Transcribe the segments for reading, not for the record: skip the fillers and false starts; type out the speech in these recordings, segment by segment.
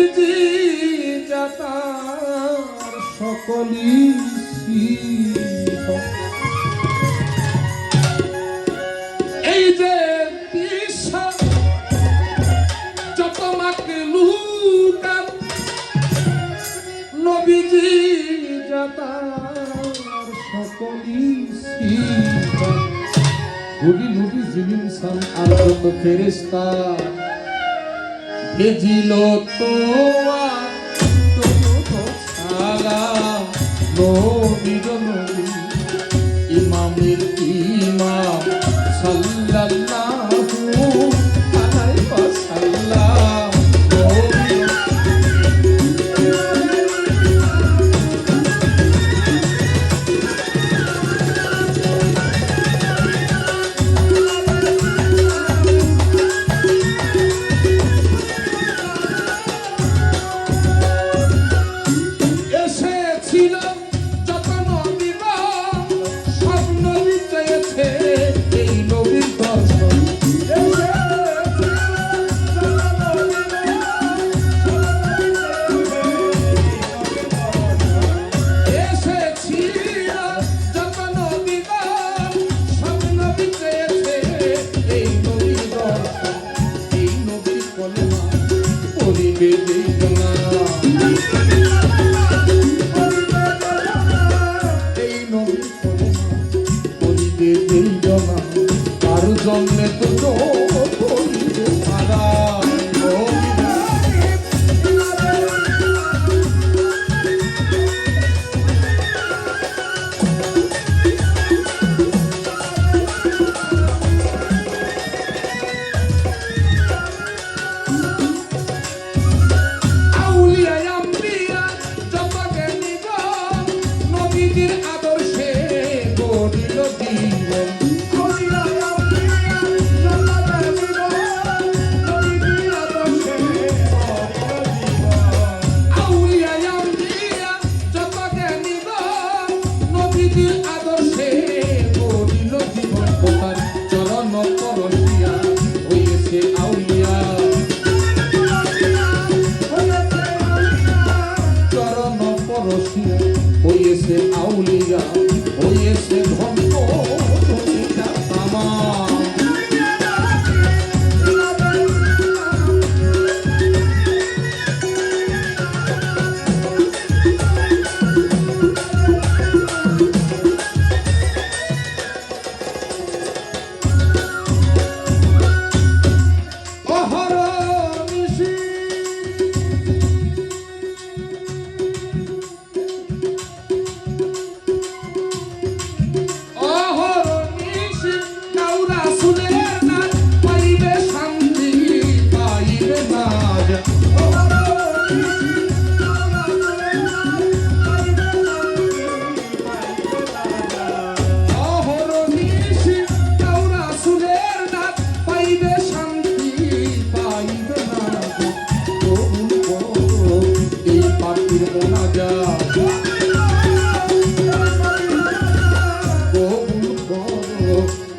নবীজি যাতার সকলি এই যে বিশ্ব যত মাকলুকাত নবীজি যাতার সকলি গুলি নবী জিলিম সাম আর যত ফেরেশতা ভেজিল তোয়া সালাম নবীর নবী ইমামের ইমাম সাল্লাল্লাহু আলাইহি ওয়াসাল্লাম জন্মে তো আদর্শে গড়িল জীবন হয়েছে আউলিয়া হয়েছে ভক্ত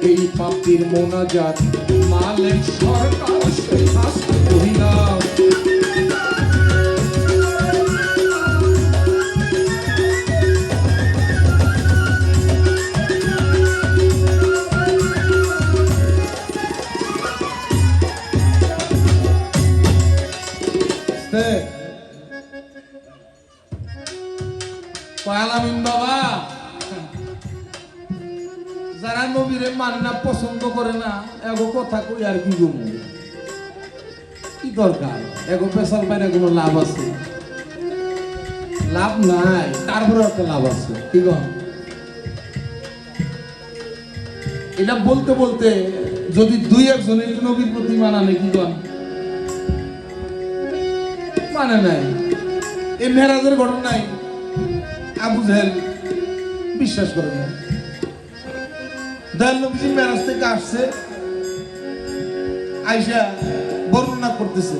এই পাপির মোনাজাত মালিক সরকার সেই হাসতে করিলাম পালামিন বাবা যারা নবীরে মানে না পছন্দ করে না এগো কথা কই আর কি গো কি দরকার এগো পেশাল বাইরে কোনো লাভ আছে লাভ নাই তারপরে একটা লাভ আছে কি গো এটা বলতে বলতে যদি দুই একজনের নবীর প্রতি মানা নেই কি গো মানে নাই এই মেরাজের ঘটনায় আবু জাহেল বিশ্বাস করে না দয়াল নবীজি মেরাজ থেকে আসছে আয়েশা বর্ণনা করতেছে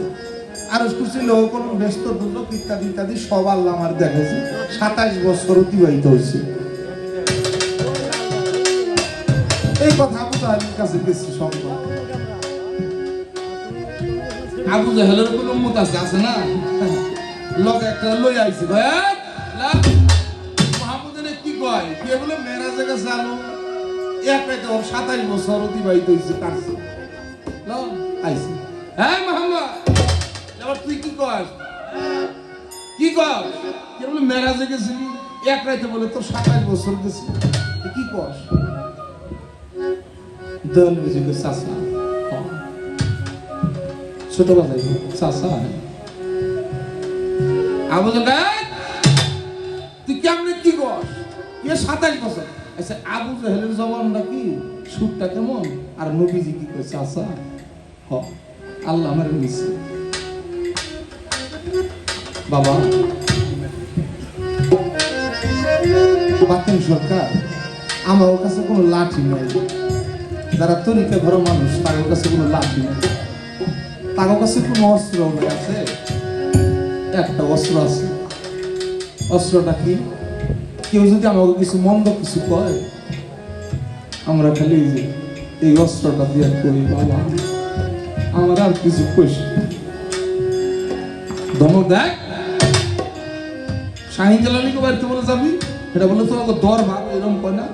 আরজ করছিল কোন ব্যস্ত দুর্লভ ইত্যাদি ইত্যাদি সব আল্লাহ আমার দেখেছে 27 বছর অতিবাহিত হয়েছে এই কথা আবু জাহেলের কাছে গেছে সংবাদ আবু জাহেলের কোনো মত আছে না লোক একটা লই আইছে মোহাম্মদের কি কয় কে বলে মেরাজে গেছে আলো একটা ওর 27 বছর অতিবাহিত হয়েছে কাটছে আইছে হ্যাঁ মোহাম্মদ এবার তুই কি কস কি কস কে বলে মেরাজে গেছিলি এক রাইতে বলে তোর 27 বছর গেছে কি কস দল বুঝিকে চাচা ছোট বাজাই চাচা আবু জাহেল তুই কেমনে কি কস এ 27 বছর আচ্ছা আবু জাহেলের জবানটা কি সুরটা কেমন আর নবীজি কি কয় চাচা হ আল্লাহ আমার নিছে বাবা বাতিল সরকার আমার কাছে কোনো লাঠি নাই যারা তরিকা ঘর মানুষ তাদের কাছে কোনো লাঠি নাই তাদের কাছে কোনো অস্ত্র নাই আছে একটা অস্ত্র আছে অস্ত্রটা কি কেউ যদি আমাকে কিছু মন্দ কিছু কয় আমরা খালি এই অস্ত্রটা দিয়ে করি বাবা আমার আর কিছু কইস ধমক দেখ শাহিন জালালিকে বাড়িতে বলে যাবি এটা বলে তোমাকে দরবার এরকম কয় না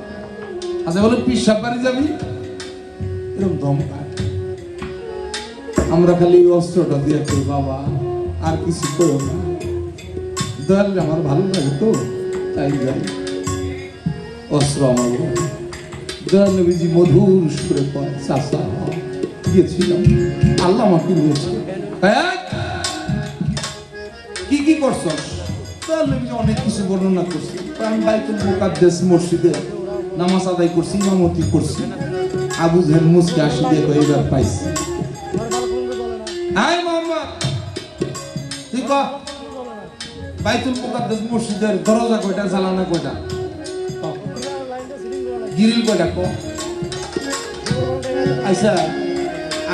আচ্ছা বলে পিসাব বাড়ি যাবি এরকম ধমক আমরা খালি অস্ত্রটা দিয়ে কই বাবা আর কিছু কইও না দয়াল আমার ভালো লাগে তো তাই যাই অস্ত্র আমার দয়াল নবীজি মধুর সুরে কয় চাচা গিয়েছিলাম আল্লাহ আমাকে নিয়েছে কি কি করছস দয়াল নবীজি অনেক কিছু বর্ণনা করছে আমি বাইতুল মুকাদ্দাস মসজিদে নামাজ আদায় করছি ইমামতি করছি আবু জাহেল মুসকে আসি দিয়ে এবার পাইছি হাই মোহাম্মদ তুই কহ বাইতুল মুকাদ্দাস মসজিদের দরজা কয়টা জানালা কয়টা গিরিল কয়টা কো আচ্ছা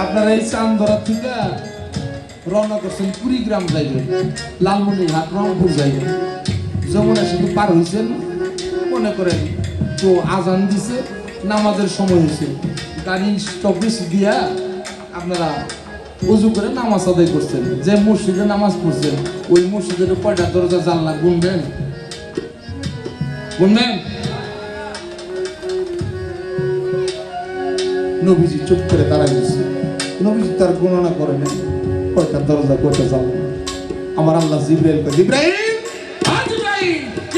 আপনারা এই চান্দরা থেকে রওনা করছেন কুড়িগ্রাম যাইবেন লালমনিরহাট রংপুর যাইবেন যমুনা সেতু পার হয়েছেন মনে করেন তো আজান দিছে নামাজের সময় হয়েছে গাড়ি স্টপেজ দিয়া আপনারা উজু করে নামাজ আদায় করছেন যে মসজিদে নামাজ পড়ছেন ওই মসজিদের কয়টা দরজা জানলা গুনবেন গুনবেন নবীজি চুপ করে দাঁড়ায় গেছে নবীজি তার গণনা করে নেন কয়টা দরজা কয়টা জানলা আমার আল্লাহ জিবরাইলকে জিবরাইল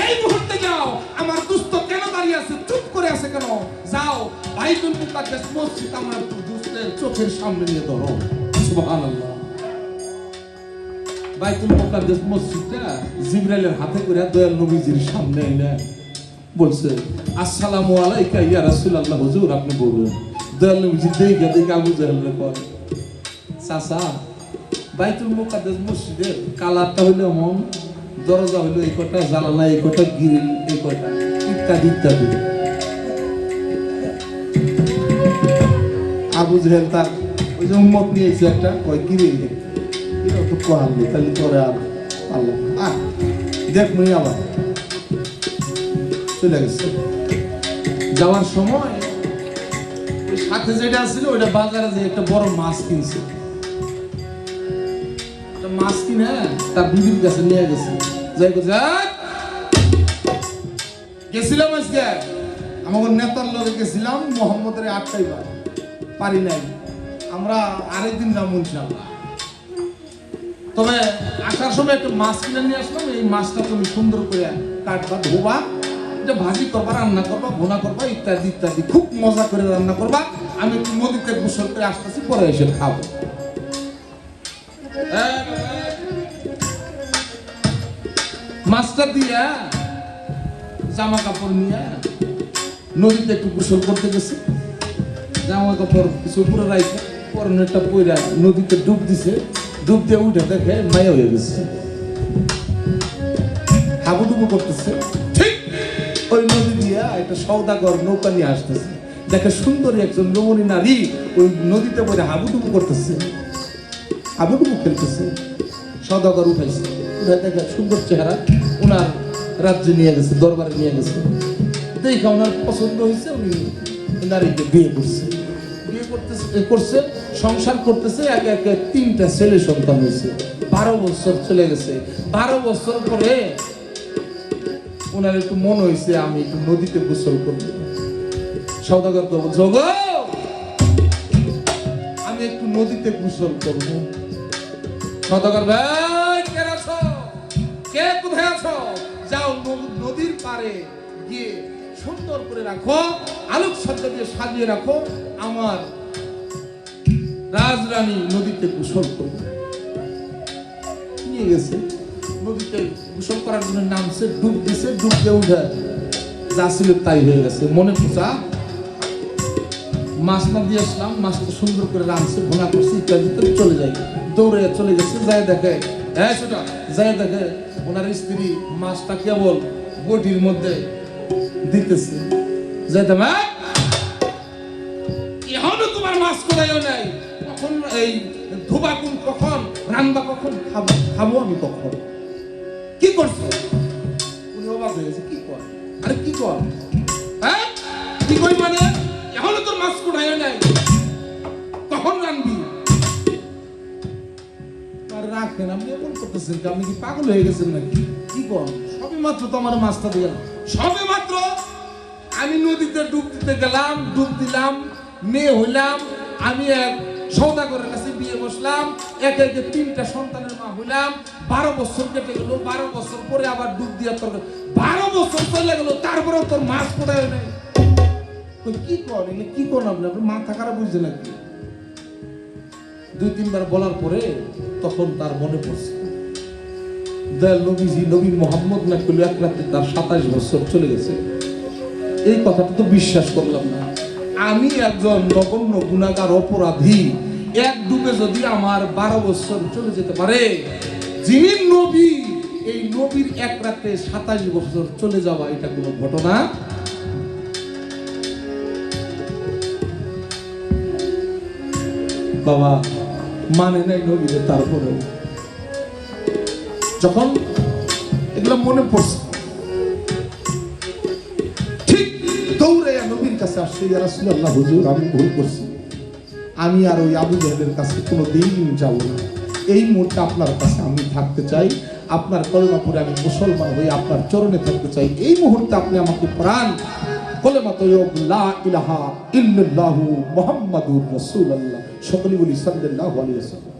এই মুহূর্তে যাও আমার দুস্থ কেন দাঁড়িয়ে আছে চুপ করে আছে কেন যাও বাইতুল মুকাদ্দাস মসজিদ আমার দুস্থের চোখের সামনে নিয়ে ধরো সুবহানাল্লাহ বাইতুল মুকাদ্দাস মসজিদটা জিবরাইলের হাতে করে দয়াল নবীজির সামনে এনে বলছে আসসালামু আলাইকা ইয়া রাসূলুল্লাহ হুজুর আপনি বলুন দয়াল নবীজি দেখে আবু জাহেলকে কয় চাচা বাইতুল মুকাদ্দাস মসজিদের কালারটা হইলো এমন দরজা হইলো এই কটা জানালা এই কটা গ্রিল এই কটা ইত্যাদি ইত্যাদি আবু জাহেল তার ওই যে উম্মত নিয়েছে একটা কয় গ্রিল এটা তো কোয়ালি তাহলে পরে আর আল্লাহ দেখ মুই আবার চলে গেছে যাওয়ার সময় ওই সাথে যেটা ছিল ওইটা বাজারে যে একটা বড় মাছ কিনছে মাছ কিনে তার বিবির কাছে নিয়ে গেছে যাই গেছিলাম আজকে আমাদের নেতার লগে গেছিলাম মোহাম্মদের 8টাই পারি নাই আমরা আরেকদিন যাবো ইনশাআল্লাহ তবে আসার সময় একটা মাছ কিনে নিয়ে আসলাম এই মাছটা তুমি সুন্দর করে কাটবা ধোবা এটা ভাজি করবা রান্না করবা ভুনা করবা ইত্যাদি ইত্যাদি খুব মজা করে রান্না করবা আমি একটু নদীতে গোসল করে আসতেছি পরে এসে খাবো মাছটা দিয়া জামা কাপড় নিয়ে নদীতে একটু গোসল করতে গেছে জামা কাপড় কিছু উপরে রাখে পরনেরটা পইরা নদীতে ডুব দিছে ডুব দিয়ে উঠে দেখে মায়া হয়ে গেছে হাবুডুবু করতেছে ঠিক ওই নদী দিয়া একটা সওদাগর নৌকা নিয়ে আসতেছে দেখে সুন্দরী একজন রমণী নারী ওই নদীতে পড়ে হাবুডুবু করতেছে হাবুডুবু খেলতেছে সওদাগর উঠাইছে দেখে সুন্দর চেহারা ওনার রাজ্যে নিয়ে গেছে দরবারে নিয়ে গেছে দেখে ওনার পছন্দ হয়েছে উনি নারীকে বিয়ে করছে বিয়ে করছে সংসার করতেছে, একে একে 3টা ছেলে সন্তান হয়েছে। 12 বছর চলে গেছে। 12 বছর পরে ওনার একটু মনে হয়েছে আমি একটু নদীতে গোসল করব। সওদাগর বলছে, গো আমি একটু নদীতে গোসল করব। সওদাগর ভাই, কে আছো? কে কোথায় আছো? যাও নদীর পাড়ে গিয়ে সুন্দর করে রাখো, আলোকসজ্জা দিয়ে সাজিয়ে রাখো, আমার রাজরানী নদীতে গোসল করবে। নিয়ে গেছে নদীতে গোসল করার জন্য, নামছে, ডুব দিছে, ডুব দিয়ে উঠে যা ছিল তাই হয়ে গেছে। মনে পূজা মাছ না দিয়ে আসলাম, মাছটা সুন্দর করে রাঁধছে, ভোনা করছে, ইত্যাদি চলে যায়। দৌড়ে চলে গেছে, যায় দেখে, হ্যাঁ সেটা যায় দেখে ওনার স্ত্রী মাছটা কেবল বটির মধ্যে দিতেছে। যাইতে এখনো তোমার মাছ কোথায়ও নাই, কখন এই ধোবা কোন, কখন রান্না, কখন খাবো আমি, কখন কি করছো? উনি অবাক হয়ে গেছে, কি কর? আরে কি কর? হ্যাঁ কি করি মানে? এখনো তোর মাছ কোথায়ও নাই, কখন রানবি? রাখেন, আপনি এমন করতেছেন, আপনি কি পাগল হয়ে গেছেন নাকি? কি কর? সবে মাত্র তো আমার মাছটা দিয়ে, সবে মাত্র আমি নদীতে ডুব দিতে গেলাম, ডুব দিলাম, মেয়ে হইলাম, আমি এক সওদাগরের কাছে বিয়ে বসলাম, একে একে 3টা সন্তানের মা হইলাম। 12 বছর কেটে গেল। 12 বছর পরে আবার ডুব দিয়া তোর 12 বছর চলে গেল, তারপরেও তোর মাছ কোথায় নেই। কি করেন, কি করেন আপনি? আপনার মাথা খারাপ বুঝছে নাকি? 2-3 বার বলার পরে তখন তার মনে পড়ছে, দয়াল নবীজি, নবী মোহাম্মদ না করলে এক রাতে তার 27 বছর চলে গেছে। এই কথাটা তো বিশ্বাস করলাম না। আমি একজন নগণ্য গুনাহগার অপরাধী, এক ডুবে যদি আমার 12 বছর চলে যেতে পারে, যিনি নবী, এই নবীর এক রাতে 27 বছর চলে যাওয়া এটা কোনো ঘটনা? বাবা মানে নাই নবীরে। তারপরে যখন এগুলো মনে পড়ছে, ঠিক দৌড়ে নবীর কাছে আসছে, ইয়া রাসূলুল্লাহ, হুজুর আমি ভুল করছি, আমি আর ওই আবু জাহেলের কাছে কোনোদিন যাব না। এই মুহূর্তে আপনার কাছে আমি থাকতে চাই, আপনার কলেমা পড়ে আমি মুসলমান হয়ে আপনার চরণে থাকতে চাই। এই মুহূর্তে আপনি আমাকে প্রাণ কলেমা তৈয়ব লা ইলাহা ইল্লাল্লাহু মুহাম্মাদুর রাসূলুল্লাহ, সকলে বলি সাল্লাল্লাহু আলাইহি ওয়াসাল্লাম।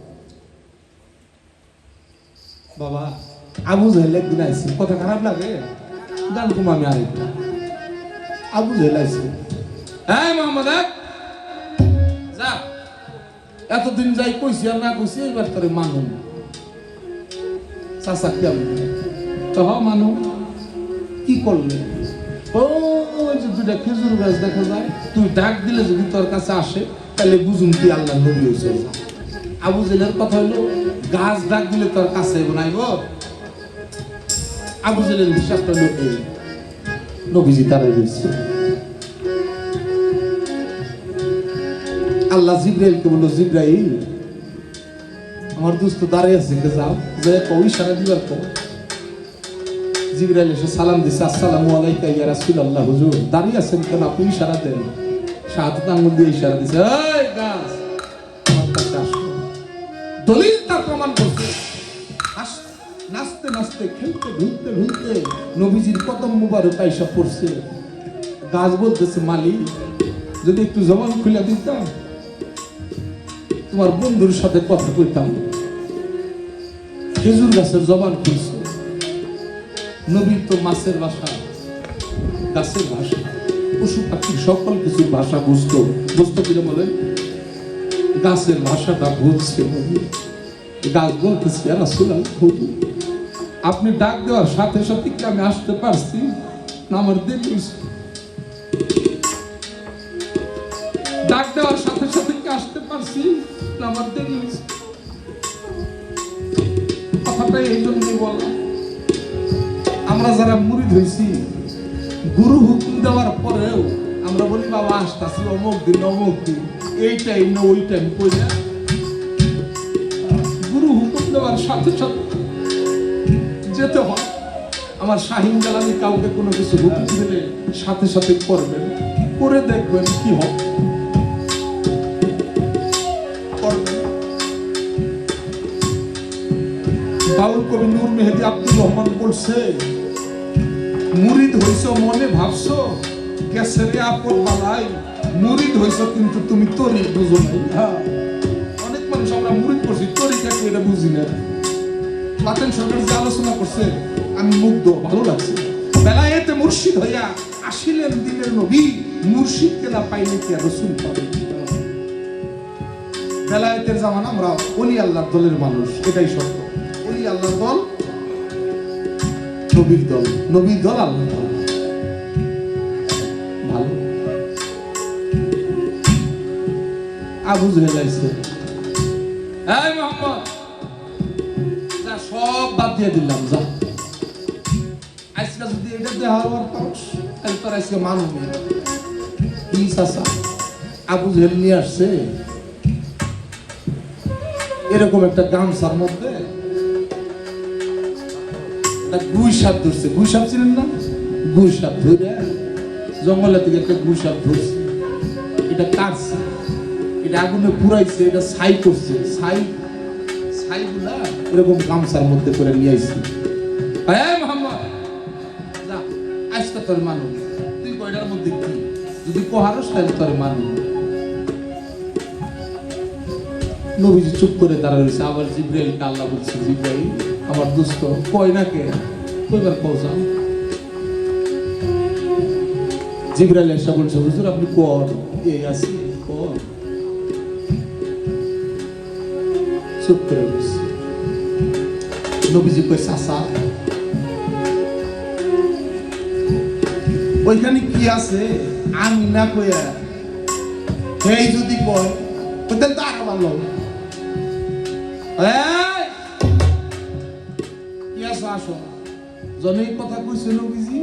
বাবা আবু জাহেল একদিন আইছে, কথা খারাপ লাগে, গান কম আমি আরেকটা। আবু জাহেল আইছে, এই মোহাম্মদ যা, এতদিন যাই কইছি আর না কইছি, এইবার তোরে মানুন। চাচা কেমন? কহ মানু। কি করলে? ও যে 2টা খেজুর গাছ দেখা যায়, তুই ডাক দিলে যদি তোর কাছে আসে তাহলে বুঝুন তুই আল্লাহ নবী হইছে। আবু জাহেলের কথা হলো, গাছ ডাক দিলে তোর কাছে নাই গো। আবু জাহেলের হিসাবটা হলো এই, নবীজি তারা হইছে। আল্লাহ জিব্রাইলকে বলল, জিব্রাইল আমার দোস্ত দাঁড়িয়ে আছে, যাও যে কই সারা দিবার পর। জিব্রাইল এসে সালাম দিছে, আসসালামু আলাইকা ইয়া রাসূলুল্লাহ, হুজুর দাঁড়িয়ে আছেন কেন? আপনি ইশারা দেন। শাহাদাত আঙ্গুল দিয়ে ইশারা দিছে, এই গাছ আমার কাছে আসো। দলিল তার প্রমাণ করছে। নাচতে নাচতে, খেলতে ঘুরতে ঘুরতে নবীজির কদম মুবারক আইসা পড়ছে। গাছ বলতেছে, মালিক যদি একটু জবান খুলে দিতাম, তোমার বন্ধুর সাথে কথা কইতাম। খেজুর গাছের জবান খুলছে। নবীর তো মাছের ভাষা, গাছের ভাষা, পশু পাখি সকল কিছুর ভাষা বুঝতো। বুঝতো কিনা বলেন? গাছের ভাষাটা বুঝছে নবী। গাছ বলতেছে, ইয়া রাসূলুল্লাহ, আপনি ডাক দেওয়ার সাথে সাথে কি আমি আসতে পারছি না আমার দেরি হয়েছে? ডাক দেওয়ার সাথে সাথে কি আসতে পারছি না আমার দেরি হয়েছে? কথাটা এই জন্যই বললাম, আমরা যারা মুরিদ হয়েছি, গুরু হুকুম দেওয়ার পরেও আমরা বলি বাবা আসতেছি অমুক দিন অমুক দিন, এই টাইম না ওই টাইম কই না। গুরু হুকুম দেওয়ার সাথে সাথে যেতে হয়। আমার শাহিন জালানি কাউকে কোনো কিছু হুকুম দিলে সাথে সাথে করবেন, করে দেখবেন কি হবে। বাউল কবি নূর মেহেদী আব্দুর রহমান বলছে, মুরিদ হইছ মনে ভাবছো গেছে রে আপদ বালাই, মুরিদ হইছ কিন্তু তুমি তরি বুঝো নাই। অনেক মানুষ আমরা মুরিদ করছি, তরিকা কি এটা বুঝি না। বাতেন সরকার যে আলোচনা করছে আমি মুগ্ধ, ভালো লাগছে। বেলায়েতে মুর্শিদ হইয়া আসিলেন দিনের নবী, মুর্শিদকে না পাইলে কি আর রাসূল পাবে? বেলায়েতের জামানা, আমরা ওলি আল্লাহর দলের মানুষ, এটাই সত্য। ওলি আল্লাহর দল, নবীর দল, নবীর দল আল্লাহর দল। ভালো। আবু জেহেল আইছে, এই মোহাম্মদ যা সব বাদ দিয়ে দিলাম, যা আজকে যদি এটা দেওয়ার পারস তাহলে তোর আজকে মানুষ কি চাচা। আবু জেহেল নিয়ে আসছে এরকম একটা গামছার মধ্যে একটা গুই সাপ ধরছে। গুই সাপ ছিলেন না? গুই সাপ ধরে জঙ্গলের দিকে একটা গুই সাপ ধরছে, এটা কাটছে, এটা আগুনে পুরাইছে, এটা ছাই করছে, ছাইগুলা এরকম গামছার মধ্যে করে নিয়ে আইছে। মোহাম্মদ যা আজকে তোর মানুষ, তুই কয়টার মধ্যে কি যদি কোহারস তাহলে তোর মানুষ। নবীজি চুপ করে দাঁড়া রয়েছে। আবার জিব্রাইলকে আল্লাহ বলছে, জিব্রাইল আমার দোস্ত কয় না কে, কয়বার পৌঁছাও। জিব্রাইল এসে বলছে, হুজুর আপনি কর, এই আছি কর। চুপ করে বলছে। নবীজি কয়, চাচা ওইখানে কি আছে আমি না কইয়া এই যদি কয় তাহলে তো আরো ভালো। আসো জনে কথা কইছে নবীজি,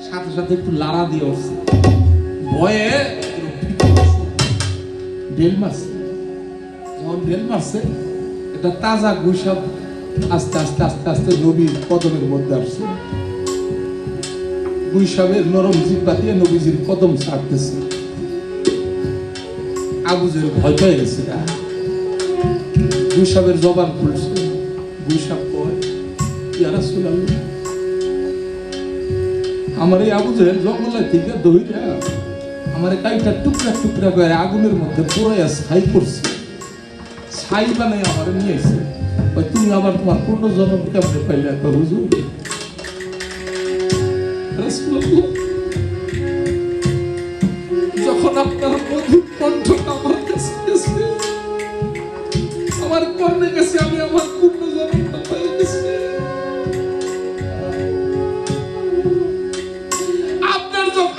সাথে সাথে একটু লাড়া দিয়ে উঠছে, ভয়ে ঢেল মারছে। যখন ঢেল মারছে এটা তাজা গুইসাপ আস্তে আস্তে আস্তে আস্তে নবীর কদমের মধ্যে আসছে। গুইসাপের নরম জিহ্বা দিয়ে নবীজির কদম ছাড়তেছে। আবু জেহেল ভয় পেয়ে গেছে, গুইসাপের জবান খুলছে। গুইসাপ কয়, ইয়া রাসূলুল্লাহ আমার এই আবু জেহেল জঙ্গলের থেকে দইরা আমার কাইটা টুকরা টুকরা করে আগুনের মধ্যে পুরাইয়া ছাই করছে, ছাই বানাই আমার নিয়ে এসে তুমি আবার তোমার পূর্ণ জন্ম কেমনে পাইলে একবার হুজুর। রাসূলুল্লাহ যখন আপনার মধুর কণ্ঠটা আমার কাছে গেছে, আমার কর্ণে গেছে, আমি আমার পূর্ণ জন্মটা পাই গেছি।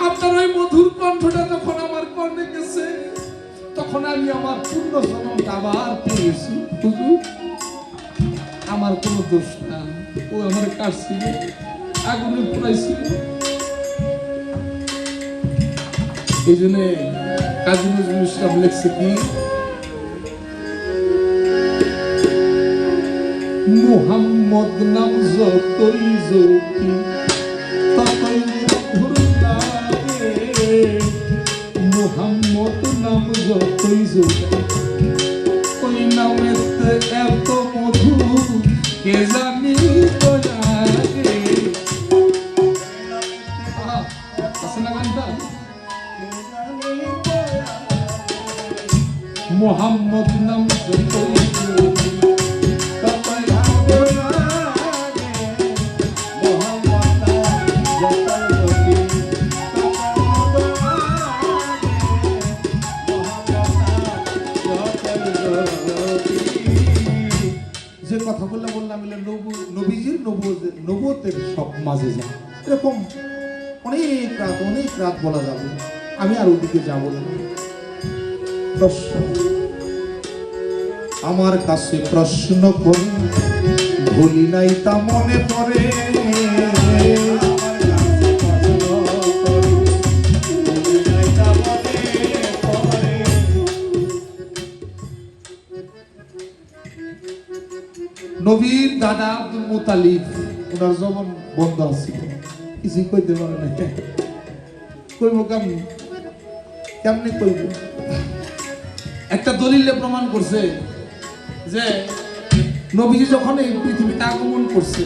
আপনার ওই মধুর কণ্ঠটা যখন আমার কর্ণে গেছে, তখন আমি আমার পূর্ণ জন্মটা আবার পেয়েছি। হুজুর আমার কোনো দোষ না, ও আমার কাটছিল, আগুনে পুরাইছিল। এই জন্য কাজী নজরুল ইসলাম লেখছে কি, মুহাম্মদ নাম যতই জকি ততই মধুর লাগে, মুহাম্মদ নাম যতই জকি ওই নামেতে এত মধু কে জানি তো লাগে। মুহাম্মদ নাম যতই জকি ততই মধুর লাগে, মুহাম্মদ নাম যতই জকি ততই মধুর লাগে, যে কথাগুলো বললাম নবীজির নবুয়তের সব মাঝে যা এরকম অনেক রাত বলা যাবে, আমি আর ওদিকে যাবো না। আমার কাছে প্রশ্ন করে ভুলি নাই তা মনে পড়ে, নবীর দাদা আব্দুল মুতালিব, ওনার জবান বন্ধ আছিল, কিছুই কইতে পারে না। কইব কেমনে কইব? একটা দলিলে প্রমাণ করছে যে নবীজি যখন এই পৃথিবীতে আগমন করছে,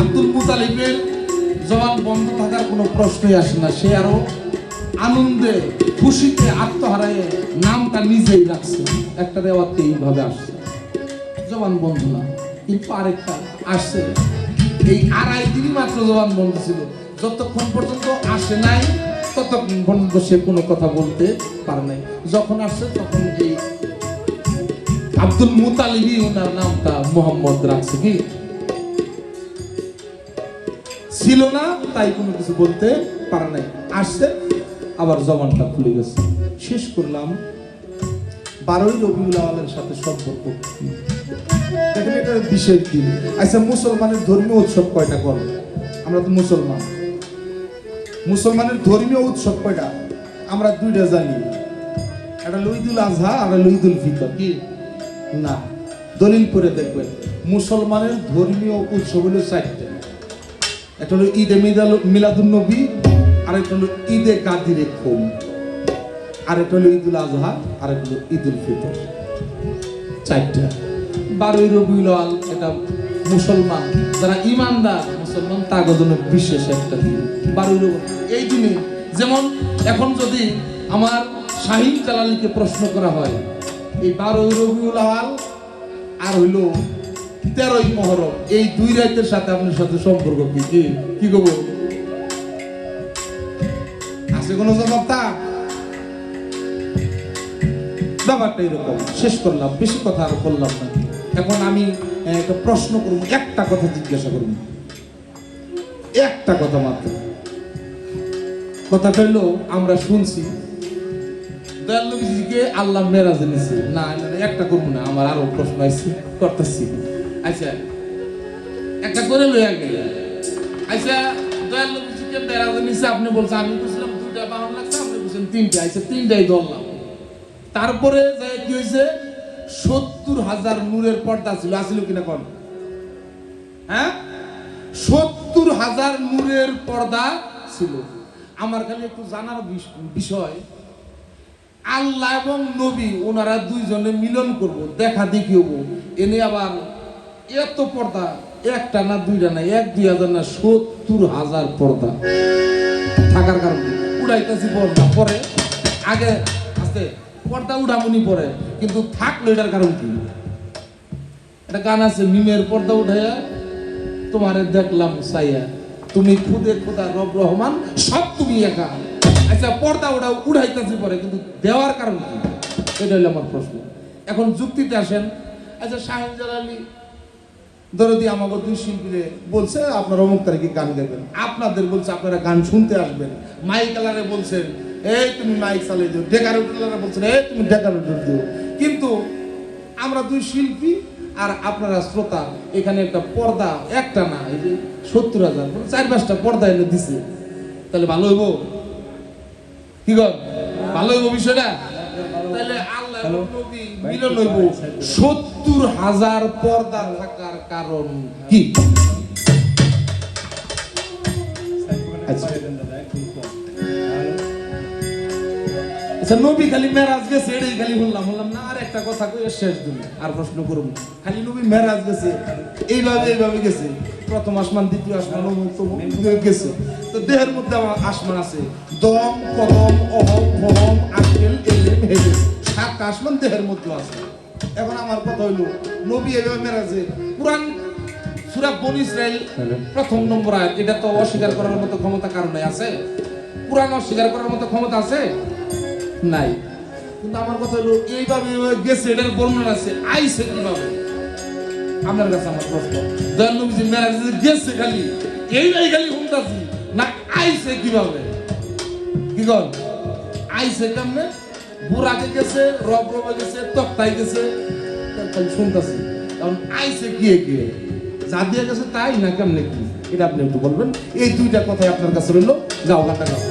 আব্দুল মুতালিবের জবান বন্ধ থাকার কোনো প্রশ্নই আসে না। সে আরো আনন্দে খুশিতে আত্মহারায় নামটা নিজেই রাখছে। একটা দেওয়াতে এইভাবে আসছে, জবান বন্ধ না, কিন্তু আরেকটা আসছে। এই 2.5 দিন মাত্র জবান বন্ধ ছিল। যতক্ষণ পর্যন্ত আসে নাই ততক্ষণ পর্যন্ত সে কোনো কথা বলতে পারে নাই। যখন আসছে তখন এই আব্দুল মুতালিবই ওনার নামটা মোহাম্মদ রাখছে। কি ছিল না তাই কোনো কিছু বলতে পারে নাই। আসছে আবার জবানটা খুলে গেছে। শেষ করলাম 12ই রবিউল আওয়ালের সাথে সম্পর্ক। দেখেন এটা বিশেষ দিন। আচ্ছা, মুসলমানের ধর্মীয় উৎসব কয়টা করে? আমরা তো মুসলমান, মুসলমানের ধর্মীয় উৎসব কয়টা? আমরা 2টা জানি, একটা ঈদুল আজহা আর ঈদুল ফিতর। কি না, দলিল করে দেখবেন মুসলমানের ধর্মীয় উৎসব হলো 4টা। একটা হলো ঈদে মিলাদুন নবী, আর একটা হলো ঈদে গাদিরে খুম, আর একটা হলো ঈদুল আজহা, আর একটা হলো ঈদুল ফিতর। 4টা। 12ই রবিউল আওয়াল এটা মুসলমান যারা ইমানদার মুসলমান তাদের জন্য বিশেষ একটা দিন 12ই রবিউল। এই দিনে যেমন এখন যদি আমার শাহিন জালালিকে প্রশ্ন করা হয়, এই 12ই রবিউল আওয়াল আর হইলো 13ই মুহররম, এই 2 রাতের সাথে আপনার সাথে সম্পর্ক কি? কি কব? আছে কোনো জবাব? তা ব্যাপারটা এরকম। শেষ করলাম, বেশি কথা আর বললাম না। এখন আমি একটা প্রশ্ন করব, একটা কথা জিজ্ঞাসা করব, একটা কথা মাত্র। কথাটা হলো আমরা শুনছি দয়াল নবীজিকে আল্লাহ মেরাজে নিছে। না একটা করব না, আমার আরো প্রশ্ন আছে করতেছি। আচ্ছা একটা করে লইয়া গেলে, আচ্ছা দয়াল নবীজিকে মেরাজে নিছে আপনি বলছেন, আমি বুঝলাম 2টা বাহন লাগছে, আপনি বলছেন 3টা। আচ্ছা 3টাই ধরলাম। তারপরে কি হয়েছে? 70,000 নূরের পর্দা ছিল, আসলে কিনা কোন? হ্যাঁ, 70,000 নূরের পর্দা ছিল। আমার খালি একটু জানার বিষয়, আল্লাহ এবং নবী ওনারা 2জনে মিলন করব, দেখা দেখি হবো, এনে আবার এত পর্দা, একটা না 2টা না, 1-2 না, 70,000 পর্দা থাকার কারণে উড়াইতেছি পর্দা। পরে আগে আস্তে পর্দা উঠামুনি পরে, কিন্তু থাকলো এটার কারণ কি? একটা গান আছে, মিমের পর্দা উঠাইয়া তোমারে দেখলাম সাইয়া, তুমি খুদে খোদা রব রহমান, সব তুমি একা। আচ্ছা পর্দা উঠাইতেছি পরে, কিন্তু দেওয়ার কারণ কি? এটা হলো আমার প্রশ্ন। এখন যুক্তিতে আসেন। আচ্ছা শাহিন জালালি দরদি আমাকে 2 শিল্পীরে বলছে আপনারা অমুক তারিখে গান গাইবেন, আপনাদের বলছে আপনারা গান শুনতে আসবেন, মাইক আলারে বলছেন এই তুমি মাইক চালিয়ে দিও, ডেকারেটররা বলছেন এই তুমি ডেকারেটর দিও, কিন্তু আমরা 2 শিল্পী আর আপনারা শ্রোতা, এখানে একটা পর্দা একটা না, এই যে 70,000 4-5টা পর্দা এনে দিছে, তাহলে ভালো হইব? কি গো ভালো হইব বিষয়টা? তাহলে আল্লাহ নবী মিলন হইব। 70,000 পর্দা থাকার কারণ কি? আচ্ছা নবী খালি মেরাজ গেছে এটাই খালি বললাম না, আর একটা কথা কই শেষ দিন আর প্রশ্ন করব। খালি নবী মেরাজ গেছে এইভাবে গেছে, প্রথম আসমান দ্বিতীয় আসমান গেছে, তো দেহের মধ্যে আমার আসমান আছে, দম কদম অহম ফহম আকেল এলেম হেলে, 7টা আসমান দেহের মধ্যে আছে। এখন আমার কথা হইল নবী এইভাবে মেরাজে, কুরআন সূরা বনী ইসরাইল 1 নম্বর আয়াত, এটা তো অস্বীকার করার মতো ক্ষমতা কারণে আছে? কুরআন অস্বীকার করার মতো ক্ষমতা আছে? নাই। কিন্তু আমার কথা হলো এইভাবে গেছে, এটার বর্ণনা আছে, আইছে কিভাবে? আপনার কাছে আমার প্রশ্ন, দয়াল নবীজি মেরাজে গেছে খালি এইটাই খালি শুনতাছি, না আইছে কিভাবে? কি গল আইছে কেমনে? বুড়াকে গেছে, রবে গেছে, তক্তায় গেছে, খালি শুনতাছি। কারণ আইছে গিয়ে যা দিয়ে গেছে তাই না কেমনে কি, এটা আপনি একটু বলবেন। এই 2টা কথাই আপনার কাছে রইল, গাও গানটা গাও।